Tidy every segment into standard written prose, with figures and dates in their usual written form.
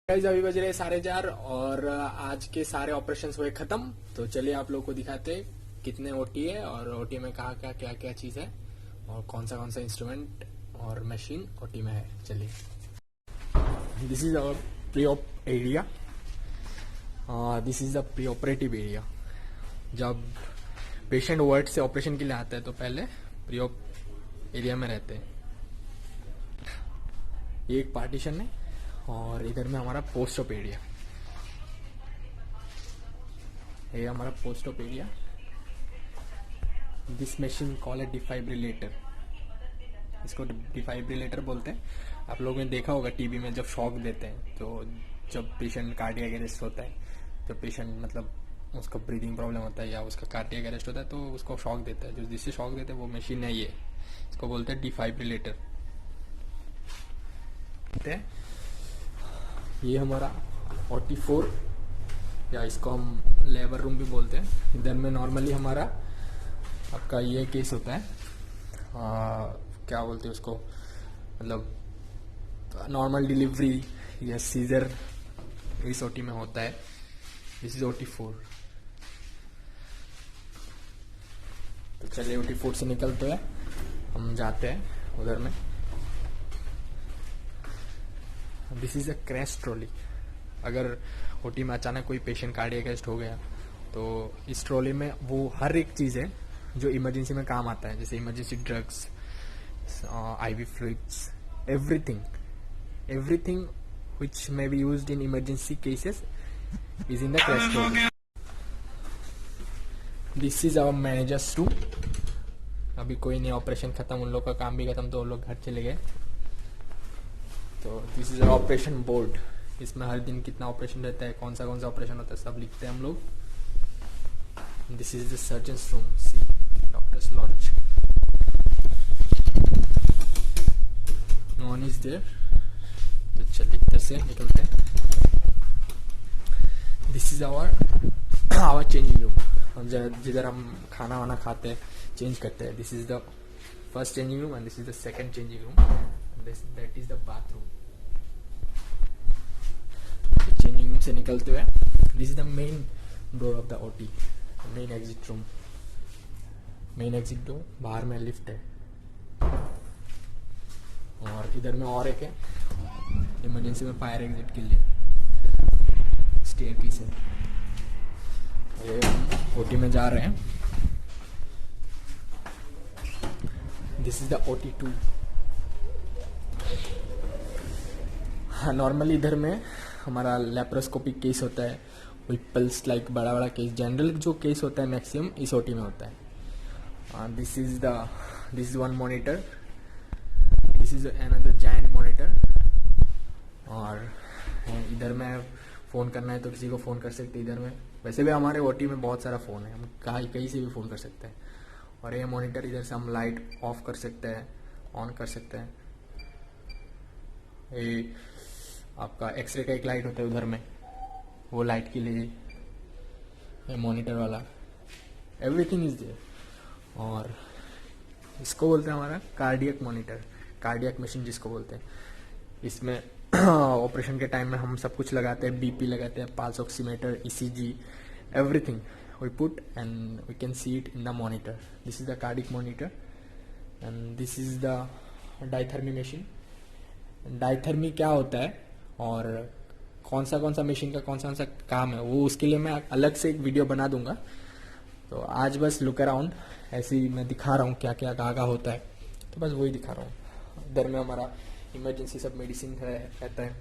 Guys अभी बज रहे 4:30 और आज के सारे ऑपरेशंस हुए खत्म। तो चलिए आप लोगों को दिखाते हैं कितने ओटी है और ओटी में कहाँ क्या क्या क्या चीज है और कौन सा इंस्ट्रूमेंट और मशीन ओटी में है। चलिए, this is our pre op area, this is the pre operative area. जब पेशेंट वार्ड से ऑपरेशन के लिए आता है तो पहले प्री ऑप एरिया में रहते हैं। ये एक पार्टीशन है और इधर में हमारा पोस्ट ऑप एरिया, ये हमारा post op area. This machine call है डिफाइब्रिलेटर, इसको डिफाइब्रिलेटर बोलते हैं। आप लोगों ने देखा होगा टीवी में जब शॉक देते हैं, तो जब पेशेंट कार्डियक अरेस्ट होता है, जब पेशेंट मतलब उसका ब्रीदिंग प्रॉब्लम होता है या उसका कार्डियक अरेस्ट होता है तो उसको शॉक देता है। जो जिससे शॉक देते हैं वो मशीन है, ये इसको बोलते हैं डिफाइब्रिलेटर। ये हमारा 44 या इसको हम लेबर रूम भी बोलते हैं। इधर में नॉर्मली हमारा आपका ये केस होता है, क्या बोलते हैं उसको, मतलब नॉर्मल डिलीवरी या सीजर इस ओटी में होता है। This is OT4। तो चलिए OT4 से निकलते हैं, हम जाते हैं उधर में। This is a crash trolley. अगर ओटी में अचानक कोई पेशेंट कार्डियक अरेस्ट हो गया तो इस ट्रॉली में वो हर एक चीज़ है जो इमरजेंसी में काम आता है, जैसे emergency drugs, IV fluids, everything which may be used in emergency cases is in the crash trolley. This is our manager's room. अभी कोई नहीं, ऑपरेशन खत्म, उन लोग का काम भी खत्म तो वो लोग घर चले गए। तो दिस इज ऑपरेशन बोर्ड, इसमें हर दिन कितना ऑपरेशन रहता है, कौन सा ऑपरेशन होता है, सब लिखते हैं हम लोग। This is the surgeon's room, see doctors lounge, no one is there. तो चलिए इधर से निकलते हैं। This is our changing room, जिधर हम खाना वाना खाते हैं, चेंज करते हैं। This is the first changing room and this is the second changing room, that is the bathroom. Changing room से निकलते हुए this is the main door of the OT, main exit room. Main exit door, बाहर में lift है और इधर में और एक है इमरजेंसी में फायर एग्जिट के लिए, स्टेयरकेस है। ये हम ओटी में जा रहे हैं। This is the OT2। हाँ, नॉर्मली इधर में हमारा लेप्रोस्कोपिक केस होता है, विपल्स लाइक बड़ा केस। जनरल जो केस होता है मैक्सिमम इस ओटी में होता है। This is one monitor, this is another giant monitor. और इधर में फ़ोन करना है तो किसी को फ़ोन कर सकते हैं इधर में। वैसे भी हमारे ओटी में बहुत सारा फ़ोन है, हम कहीं से भी फ़ोन कर सकते हैं। और ये मॉनिटर, इधर से हम लाइट ऑफ कर सकते हैं, ऑन कर सकते हैं। ये आपका एक्सरे का एक लाइट होता है उधर में, वो लाइट के लिए ये मॉनिटर वाला, एवरीथिंग इज देयर। और इसको बोलते हैं हमारा कार्डियक मॉनिटर, कार्डियक मशीन जिसको बोलते हैं। इसमें ऑपरेशन के टाइम में हम सब कुछ लगाते हैं, BP लगाते हैं, pulse oximeter, ECG, everything we put and we can see it in the monitor. This is the cardiac monitor and this is the diathermy machine. Diathermy क्या होता है और कौन सा मशीन का कौन सा काम है, वो उसके लिए मैं अलग से एक वीडियो बना दूंगा। तो आज बस लुक अराउंड, ऐसे ही मैं दिखा रहा हूँ क्या क्या कहाँ होता है, तो बस वही दिखा रहा हूँ। इधर में हमारा इमरजेंसी सब मेडिसिन रहता है,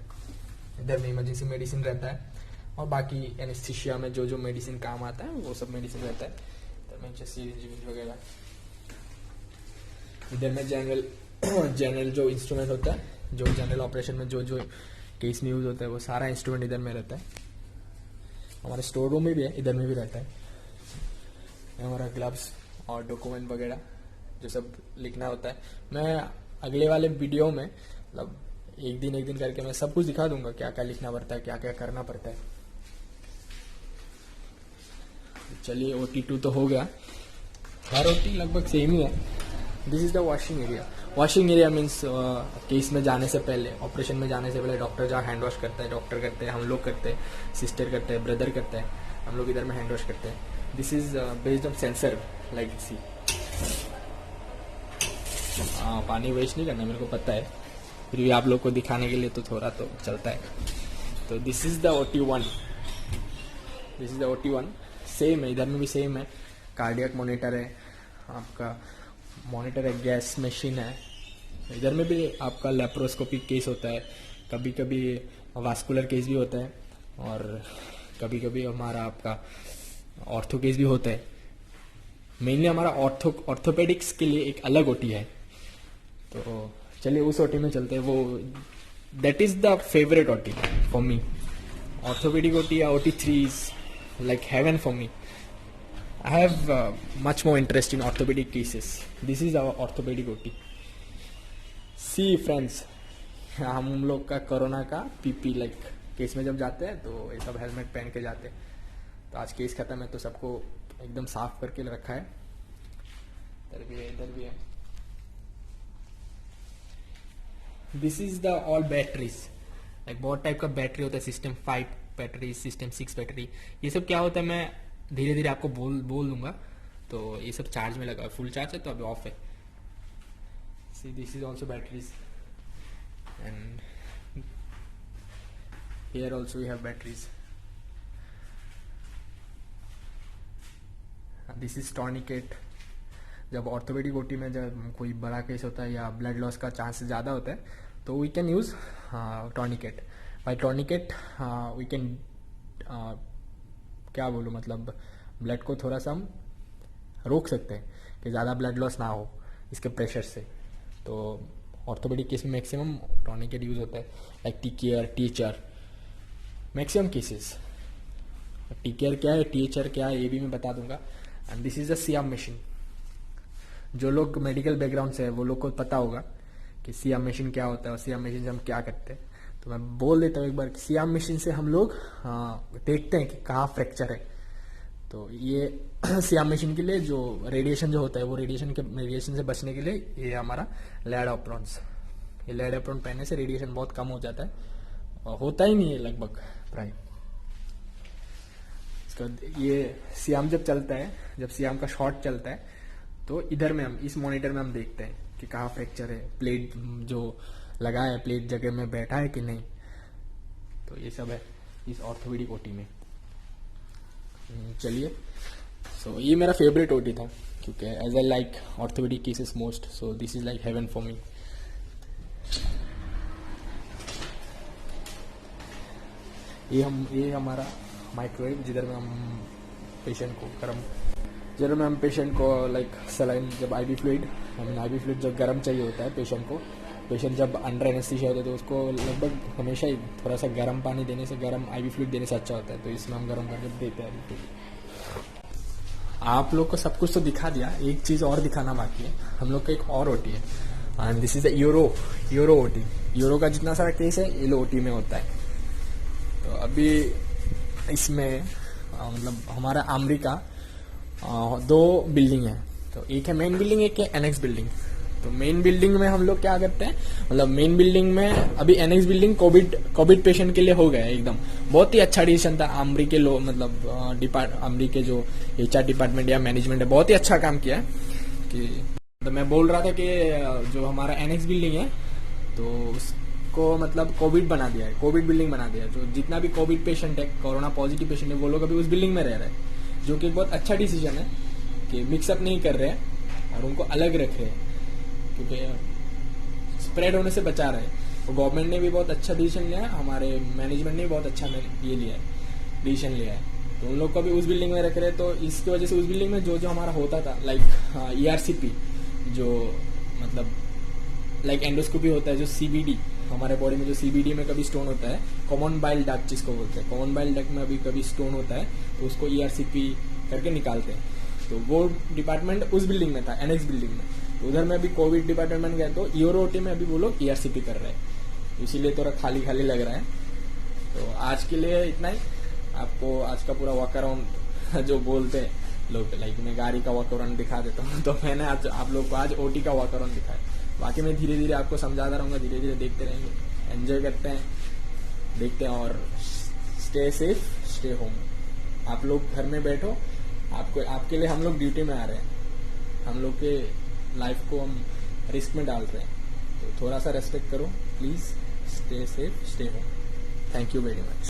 इधर में इमरजेंसी मेडिसिन रहता है और बाकी एनेस्थीसिया में जो मेडिसिन काम आता है वो सब मेडिसिन रहता है। इधर में सिरिंज वगैरह। इधर में जनरल जो इंस्ट्रूमेंट होता है, जो जनरल ऑपरेशन में जो केस में यूज होता है, वो सारा इंस्ट्रूमेंट इधर में रहता है। हमारे स्टोर रूम में भी है, इधर में भी रहता है। हमारा ग्लव्स और डॉक्यूमेंट वगैरह जो सब लिखना होता है, मैं अगले वाले वीडियो में मतलब एक दिन करके मैं सब कुछ दिखा दूंगा, क्या क्या लिखना पड़ता है, क्या क्या करना पड़ता है। चलिए OT2 तो हो गया, हर OT लगभग सेम ही है। This is the washing area. Washing area means case में जाने से पहले, ऑपरेशन में जाने से पहले डॉक्टर जहाँ हैंड वॉश करता है, डॉक्टर करते हैं, हम लोग करते हैं, सिस्टर करते हैं, ब्रदर करते हैं, हम लोग इधर में हैंड वॉश करते हैं. This is based on sensor like see. पानी वेस्ट नहीं करना, मेरे को पता है, फिर भी आप लोग को दिखाने के लिए तो थोड़ा तो चलता है. तो this is the OT1. This is the OT1. Same है, इधर में भी सेम है. कार्डियक मॉनिटर है आपका, मॉनिटर है, गैस मशीन है. इधर में भी आपका लेप्रोस्कोपिक केस होता है, कभी कभी वास्कुलर केस भी होता है, और कभी कभी हमारा आपका ऑर्थो केस भी होता है. मेनली हमारा ऑर्थोपेडिक्स के लिए एक अलग OT है. तो चलिए उस OT में चलते हैं. वो that is the favourite OT for me. Orthopaedic OT या OT3 is like heaven for me. I have much more interest in orthopedic cases. This is our orthopedic OT. See friends, हम लोग का corona का PP like case में जब जाते हैं तो ये सब हेलमेट पहन के जाते हैं. तो आज केस खत्म है तो सबको एकदम साफ करके रखा है. इधर भी है, इधर भी है. This is the all batteries. Like बहुत टाइप का बैटरी होता है. System 5 battery, system 6 battery. ये सब क्या होता है मैं धीरे धीरे आपको बोल दूंगा. तो ये सब चार्ज में लगा, फुल चार्ज है तो अभी ऑफ है. See this is also batteries and here also we have batteries. This is tourniquet. जब ऑर्थोपेडिक OT में जब कोई बड़ा केस होता है या ब्लड लॉस का चांस ज़्यादा होता है तो we can use tourniquet. By tourniquet we can क्या बोलूँ, मतलब ब्लड को थोड़ा सा हम रोक सकते हैं कि ज़्यादा ब्लड लॉस ना हो इसके प्रेशर से. तो ऑर्थोपेडिक केस में मैक्सिमम टॉर्निकेट यूज होता है. Like TKR, THR, maximum cases. TKR क्या है, टीचर क्या है, ये भी मैं बता दूंगा. And this is a SIAM machine. जो लोग मेडिकल बैकग्राउंड से है वो लोग को पता होगा कि सियाम मशीन क्या होता है और सियाम मशीन से हम क्या करते हैं. तो मैं बोल देता हूँ एक बार, सियाम मशीन से हम लोग देखते हैं कि कहाँ फ्रैक्चर है. तो ये सियाम मशीन के लिए जो रेडिएशन जो होता है वो रेडिएशन से बचने के लिए ये हमारा लेड एप्रॉन्स. ये लेड एप्रॉन पहनने से रेडिएशन बहुत कम हो जाता है, और होता ही नहीं है लगभग प्राय. ये सियाम जब चलता है, जब सियाम का शॉट चलता है तो इधर में हम इस मॉनिटर में हम देखते हैं कि कहाँ फ्रैक्चर है, प्लेट जो लगा है प्लेट जगह में बैठा है कि नहीं. तो ये सब है इस ऑर्थोपेडिक OT में. चलिए, सो ये मेरा फेवरेट OT था क्योंकि as I like orthopaedic cases most. So this is like heaven for me. ये हमारा माइक्रोवेव जिधर में हम पेशेंट को लाइक सलाइन जब IV फ्लूइड जब गर्म चाहिए होता है पेशेंट को, पेशेंट जब अंडर एनेस्थीसिया होता है तो उसको लगभग हमेशा ही थोड़ा सा गर्म पानी देने से, गर्म IV फ्लूइड देने से अच्छा होता है. तो इसमें हम गर्म करके देते हैं. आप लोग को सब कुछ तो दिखा दिया, एक चीज़ और दिखाना बाकी है. हम लोग का एक और OT है and this is euro OT. Euro का जितना सारा केस है ये OT में होता है. तो अभी इसमें मतलब हमारा अमेरिका 2 बिल्डिंग है. तो एक है मेन बिल्डिंग, एक है एनेक्स बिल्डिंग. तो मेन बिल्डिंग में हम लोग क्या करते हैं, मतलब मेन बिल्डिंग में अभी एनेक्स बिल्डिंग कोविड पेशेंट के लिए हो गया है एकदम. बहुत ही अच्छा डिसीजन था अमरी के लोग, मतलब अमरी के जो HR डिपार्टमेंट या मैनेजमेंट है, बहुत ही अच्छा काम किया है. कि तो मैं बोल रहा था कि जो हमारा एनेक्स बिल्डिंग है तो उसको मतलब कोविड बिल्डिंग बना दिया. जो जितना भी कोविड पेशेंट है, कोरोना पॉजिटिव पेशेंट है, वो लोग अभी उस बिल्डिंग में रह रहे हैं. जो कि बहुत अच्छा डिसीजन है कि मिक्सअप नहीं कर रहे हैं और उनको अलग रख रहे हैं क्योंकि स्प्रेड होने से बचा रहे हैं. तो गवर्नमेंट ने भी बहुत अच्छा डिसीजन लिया है, हमारे मैनेजमेंट ने भी बहुत अच्छा ये लिया है, डिसीजन लिया है. तो उन लोग को भी उस बिल्डिंग में रख रहे हैं. तो इसकी वजह से उस बिल्डिंग में जो हमारा होता था लाइक ERCP, जो मतलब लाइक एंडोस्कोपी होता है, जो CBD हमारे बॉडी में जो CBD में कभी स्टोन होता है, कॉमन बाइल डक्ट जिसको बोलते हैं, कॉमन बाइल डक्ट में अभी कभी स्टोन होता है तो उसको ERCP करके निकालते हैं. तो वो डिपार्टमेंट उस बिल्डिंग में था, एनेक्स बिल्डिंग में. तो उधर में अभी कोविड डिपार्टमेंट गया तो यूरो OT में अभी वो लोग ERCP कर रहे हैं. इसीलिए थोड़ा खाली खाली लग रहा है. तो आज के लिए इतना ही. आपको आज का पूरा वॉक अराउंड जो बोलते हैं लोग, लाइक मैं गाड़ी का वॉक अराउंड दिखा देता हूँ. तो मैंने आज आप लोग को आज OT का वॉक अराउंड दिखाया. बाकी मैं धीरे धीरे आपको समझाता रहूँगा, धीरे धीरे देखते रहेंगे, एंजॉय करते हैं, देखते हैं। और स्टे सेफ, स्टे होम। आप लोग घर में बैठो, आपके लिए हम लोग ड्यूटी में आ रहे हैं, हम लोग के लाइफ को हम रिस्क में डाल रहे हैं, तो थोड़ा सा रेस्पेक्ट करो please. Stay safe, stay home. Thank you very much.